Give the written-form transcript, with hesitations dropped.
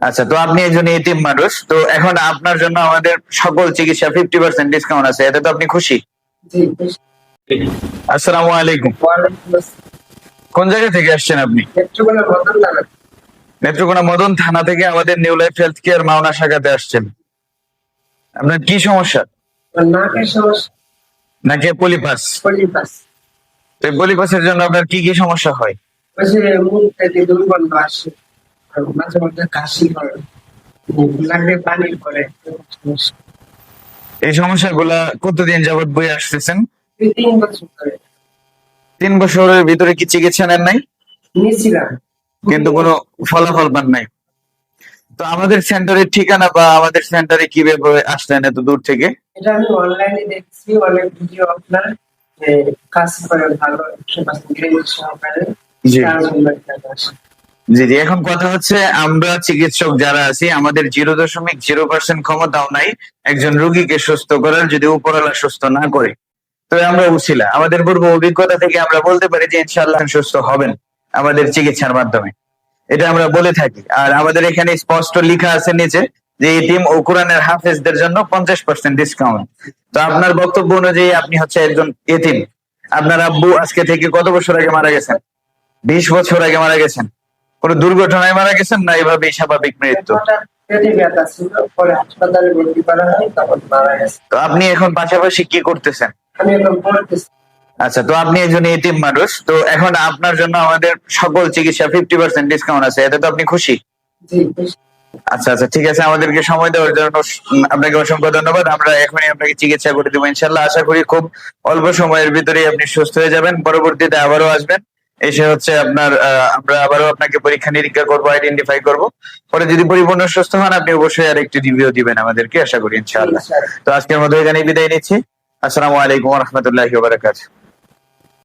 আচ্ছা, তো আপনি একজন এতিম মানুষ, তো এখন আপনার জন্য আমাদের সকল চিকিৎসা 50% ডিসকাউন্ট আছে, এতে তো আপনি খুশি? জি, বেশ। আসসালামু আলাইকুম। ওয়ালাইকুম আসসালাম। কোন জায়গা থেকে আসছেন আপনি? নেত্রকোনা বদল থানা। নেত্রকোনা মদন থানা থেকে আমাদের new life health care Mawna শাখাতে আসছেন। আপনার কি সমস্যা? আর নাকের সমস্যা, নাকি পলিপাস? পলিপাস। তো এই পলিপাসের জন্য আপনার কি কি সমস্যা হয়? ওই যে মুখ থেকে দুর্গন্ধ আসে, আর মাঝে মধ্যে কাশি করে, নাকে পানি পড়ে। এই সমস্যাগুলা কতদিন যাবত বয়ে আসতেছেন? এই 3 বছর ধরে 3 বছরের ভিতরে কি চিকিৎসা নেন নাই? নিয়েছিলাম, কিন্তু কোনো ফলাফল পান নাই? তো আমাদের সেন্টারের ঠিকানা বা আমাদের সেন্টারে কিভাবে আসলেন এত দূর থেকে? এটা আমি অনলাইনে দেখছি, অনেক ভিডিও আপনার যে কাজ করে ভালো, গ্যারেন্টি সহকারে। জি তার জন্য এখানে আসি। জি জি, এখন কথা হচ্ছে আমরা চিকিৎসক যারা আছি আমাদের 0.0% ক্ষমতাও নাই একজন রোগীকে সুস্থ করার, যদি উপরওয়ালা সুস্থ না করে। তো আমরা উছিলা আমাদের পূর্ব অভিজ্ঞতা থেকে আমরা বলতে পারি যে ইনশাআল্লাহ সুস্থ হবেন আমাদের চিকিৎসার মাধ্যমে, এটা আমরা বলে থাকি। আর আমাদের এখানে স্পষ্ট লেখা আছে নিচে যে এতিম ও কোরআনের হাফেজদের জন্য 50% ডিসকাউন্ট। তো আপনার বক্তব্য অনুযায়ী আপনি হচ্ছে একজন এতিম, আপনার আব্বু আজকে থেকে কত বছর আগে মারা গেছেন? 20 বছর আগে মারা গেছেন। কোন দুর্ঘটনায় মারা গেছেন না এভাবেই স্বাভাবিক মৃত্যু? হঠাৎ পেটে ব্যথা ছিল, পরে হাসপাতালে ভর্তি করা হয়, তখন মারা গেছে। তো আপনি এখন পাশাপাশি কি করতেছেন? আমি এখন পড়তেছি। আচ্ছা, তো আপনি একজন এতিম মানুষ, তো এখন আপনার জন্য আমাদের সকল চিকিৎসা 50% ডিসকাউন্ট আছে, এতে তো আপনি খুশি? জি, বেশ। আচ্ছা আচ্ছা, ঠিক আছে, আমাদেরকে সময় দেওয়ার জন্য আপনাকে অসংখ্য ধন্যবাদ। আমরা এখনই আপনাকে চিকিৎসা করে দেবো ইনশাল্লাহ। আশা করি খুব অল্প সময়ের ভিতরেই আপনি সুস্থ হয়ে যাবেন। পরবর্তীতে আবারও আসবেন, এসে হচ্ছে আপনার আমরা আবারও আপনাকে পরীক্ষা নিরীক্ষা করবো, আইডেন্টিফাই করবো। পরে যদি পরিপূর্ণ সুস্থ হন আপনি অবশ্যই আরেকটি রিভিউ দিবেন আমাদেরকে, আশা করি ইনশাআল্লাহ। তো আজকের মতো এখানেই বিদায় নিচ্ছি। আসসালামু আলাইকুম ওয়া রাহমাতুল্লাহি ওয়া বারাকাতুহু।